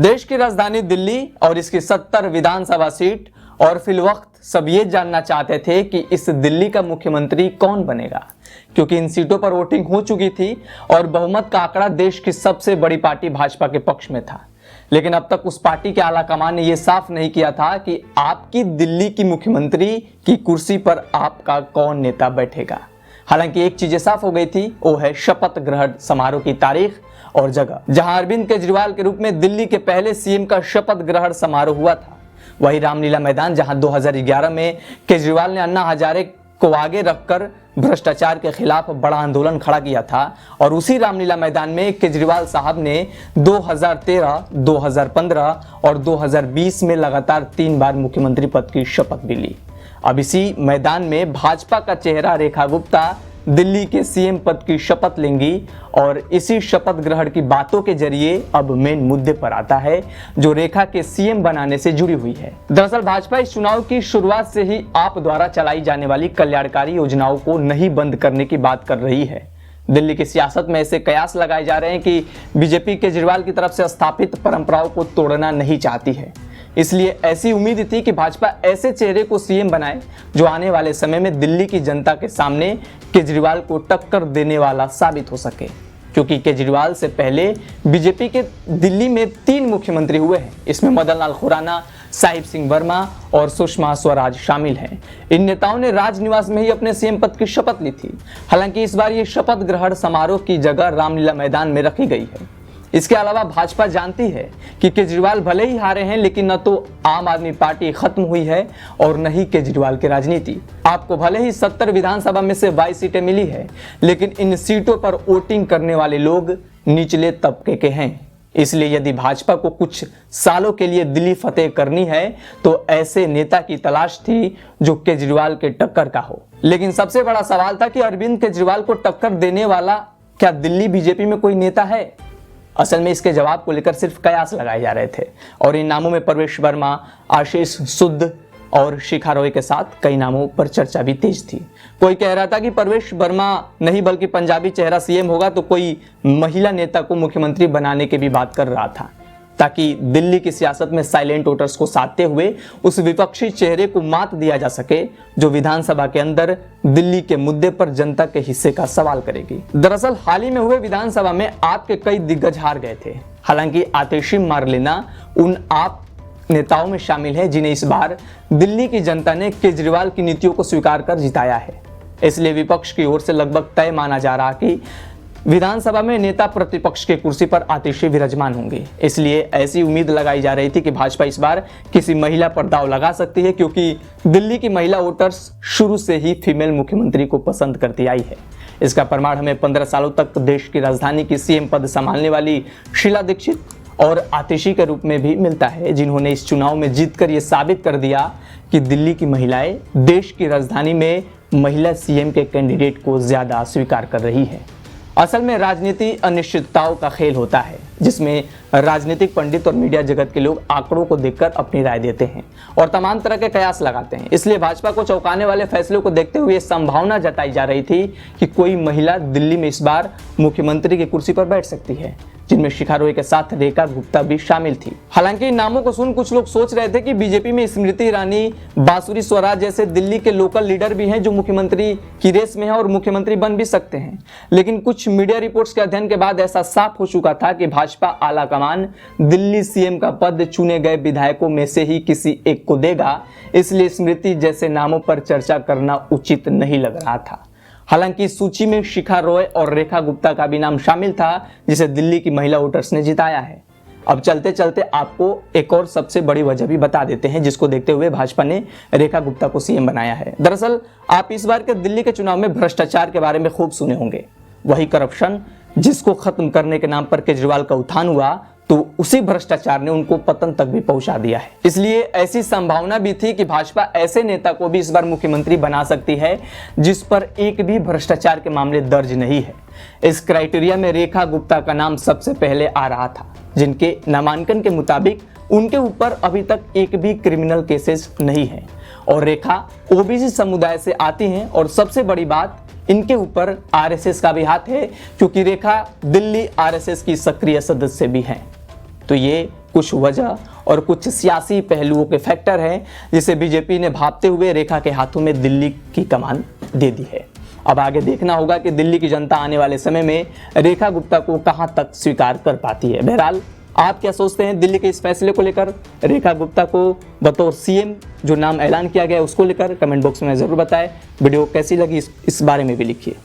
देश की राजधानी दिल्ली और इसकी 70 विधानसभा सीट और फिलवक्त सब ये जानना चाहते थे कि इस दिल्ली का मुख्यमंत्री कौन बनेगा, क्योंकि इन सीटों पर वोटिंग हो चुकी थी और बहुमत का आंकड़ा देश की सबसे बड़ी पार्टी भाजपा के पक्ष में था। लेकिन अब तक उस पार्टी के आला कमान ने यह साफ नहीं किया था कि आपकी दिल्ली की मुख्यमंत्री की कुर्सी पर आपका कौन नेता बैठेगा। हालांकि एक चीज साफ हो गई थी, वो है शपथ ग्रहण समारोह की तारीख और जगह। जहां अरविंद केजरीवाल के रूप में दिल्ली के पहले सीएम का शपथ ग्रहण समारोह हुआ था, वही रामलीला मैदान जहां 2011 में केजरीवाल ने अन्ना हजारे को आगे रखकर भ्रष्टाचार के खिलाफ बड़ा आंदोलन खड़ा किया था, और उसी रामलीला मैदान में केजरीवाल साहब ने 2013, 2015 और 2020 में लगातार 3 बार मुख्यमंत्री पद की शपथ भी ली। अब इसी मैदान में भाजपा का चेहरा रेखा गुप्ता दिल्ली के सीएम पद की शपथ लेंगी, और इसी शपथ ग्रहण की बातों के जरिए अब मेन मुद्दे पर आता है जो रेखा के सीएम बनाने से जुड़ी हुई है। दरअसल भाजपा इस चुनाव की शुरुआत से ही आप द्वारा चलाई जाने वाली कल्याणकारी योजनाओं को नहीं बंद करने की बात कर रही है। दिल्ली की सियासत में ऐसे कयास लगाए जा रहे हैं कि बीजेपी केजरीवाल की तरफ से स्थापित परंपराओं को तोड़ना नहीं चाहती है। इसलिए ऐसी उम्मीद थी कि भाजपा ऐसे चेहरे को सीएम बनाए जो आने वाले समय में दिल्ली की जनता के सामने केजरीवाल को टक्कर देने वाला साबित हो सके, क्योंकि केजरीवाल से पहले बीजेपी के दिल्ली में 3 मुख्यमंत्री हुए हैं। इसमें मदन लाल खुराना, साहिब सिंह वर्मा और सुषमा स्वराज शामिल हैं। इन नेताओं ने राजनिवास में ही अपने सीएम पद की शपथ ली थी। हालांकि इस बार ये शपथ ग्रहण समारोह की जगह रामलीला मैदान में रखी गई है। इसके अलावा भाजपा जानती है कि केजरीवाल भले ही हारे हैं, लेकिन न तो आम आदमी पार्टी खत्म हुई है और न ही केजरीवाल की राजनीति। आपको भले ही 70 विधानसभा में से 22 सीटें मिली है, लेकिन इन सीटों पर वोटिंग करने वाले लोग निचले तबके के हैं। इसलिए यदि भाजपा को कुछ सालों के लिए दिल्ली फतेह करनी है तो ऐसे नेता की तलाश थी जो केजरीवाल के टक्कर का हो। लेकिन सबसे बड़ा सवाल था कि अरविंद केजरीवाल को टक्कर देने वाला क्या दिल्ली बीजेपी में कोई नेता है? असल में इसके जवाब को लेकर सिर्फ कयास लगाए जा रहे थे, और इन नामों में प्रवेश वर्मा, आशीष सुद और शिखा रॉय के साथ कई नामों पर चर्चा भी तेज थी। कोई कह रहा था कि प्रवेश वर्मा नहीं बल्कि पंजाबी चेहरा सीएम होगा, तो कोई महिला नेता को मुख्यमंत्री बनाने की भी बात कर रहा था, ताकि दिल्ली की सियासत में साइलेंट वोटर्स को साधते हुए उस विपक्षी चेहरे को मात दिया जा सके जो विधानसभा के अंदर दिल्ली के मुद्दे पर जनता के हिस्से का सवाल करेगी। दरअसल हाल ही में हुए विधानसभा में आप के कई दिग्गज हार गए थे। हालांकि आतिशी मारलेना उन आप नेताओं में शामिल है जिन्हें इस बार दिल्ली की जनता ने केजरीवाल की नीतियों को स्वीकार कर जिताया है। इसलिए विपक्ष की ओर से लगभग तय माना जा रहा कि विधानसभा में नेता प्रतिपक्ष की कुर्सी पर आतिशी विराजमान होंगे। इसलिए ऐसी उम्मीद लगाई जा रही थी कि भाजपा इस बार किसी महिला पर दांव लगा सकती है, क्योंकि दिल्ली की महिला वोटर्स शुरू से ही फीमेल मुख्यमंत्री को पसंद करती आई है। इसका प्रमाण हमें 15 सालों तक देश की राजधानी की सीएम पद संभालने वाली शीला दीक्षित और आतिशी के रूप में भी मिलता है, जिन्होंने इस चुनाव में जीतकर ये साबित कर दिया कि दिल्ली की महिलाएं देश की राजधानी में महिला सीएम के कैंडिडेट को ज्यादा स्वीकार कर रही है। असल में राजनीति अनिश्चितताओं का खेल होता है, जिसमें राजनीतिक पंडित और मीडिया जगत के लोग आंकड़ों को देखकर अपनी राय देते हैं और तमाम तरह के कयास लगाते हैं। इसलिए भाजपा को चौंकाने वाले फैसलों को देखते हुए संभावना जताई जा रही थी कि कोई महिला दिल्ली में इस बार मुख्यमंत्री की कुर्सी पर बैठ सकती है, जिनमें शिखा रॉय के साथ रेखा गुप्ता भी शामिल थी। हालांकि इन नामों को सुन कुछ लोग सोच रहे थे कि बीजेपी में स्मृति ईरानी, बांसुरी स्वराज जैसे दिल्ली के लोकल लीडर भी हैं जो मुख्यमंत्री की रेस में हैं और मुख्यमंत्री बन भी सकते हैं। लेकिन कुछ मीडिया रिपोर्ट्स के अध्ययन के बाद ऐसा साफ हो चुका था कि भाजपा आला कमान दिल्ली सीएम का पद चुने गए विधायकों में से ही किसी एक को देगा, इसलिए स्मृति जैसे नामों पर चर्चा करना उचित नहीं लग रहा था। हालांकि सूची में शिखा रॉय और रेखा गुप्ता का भी नाम शामिल था, जिसे दिल्ली की महिला वोटर्स ने जिताया है। अब चलते चलते आपको एक और सबसे बड़ी वजह भी बता देते हैं, जिसको देखते हुए भाजपा ने रेखा गुप्ता को सीएम बनाया है। दरअसल आप इस बार के दिल्ली के चुनाव में भ्रष्टाचार के बारे में खूब सुने होंगे। वही करप्शन जिसको खत्म करने के नाम पर केजरीवाल का उत्थान हुआ, तो उसी भ्रष्टाचार ने उनको पतन तक भी पहुंचा दिया है। इसलिए ऐसी संभावना भी थी कि भाजपा ऐसे नेता को भी इस बार मुख्यमंत्री बना सकती है जिस पर एक भी भ्रष्टाचार के मामले दर्ज नहीं है। इस क्राइटेरिया में रेखा गुप्ता का नाम सबसे पहले आ रहा था, जिनके नामांकन के मुताबिक उनके ऊपर अभी तक एक भी क्रिमिनल केसेस नहीं है और रेखा ओबीसी समुदाय से आती हैं, और सबसे बड़ी बात इनके ऊपर आरएसएस का भी हाथ है, क्योंकि रेखा दिल्ली आरएसएस की सक्रिय सदस्य भी हैं। तो ये कुछ वजह और कुछ सियासी पहलुओं के फैक्टर हैं जिसे बीजेपी ने भांपते हुए रेखा के हाथों में दिल्ली की कमान दे दी है। अब आगे देखना होगा कि दिल्ली की जनता आने वाले समय में रेखा गुप्ता को कहां तक स्वीकार कर पाती है। बहरहाल आप क्या सोचते हैं दिल्ली के इस फैसले को लेकर, रेखा गुप्ता को बतौर सीएम जो नाम ऐलान किया गया है उसको लेकर कमेंट बॉक्स में जरूर बताएं। वीडियो कैसी लगी इस बारे में भी लिखिए।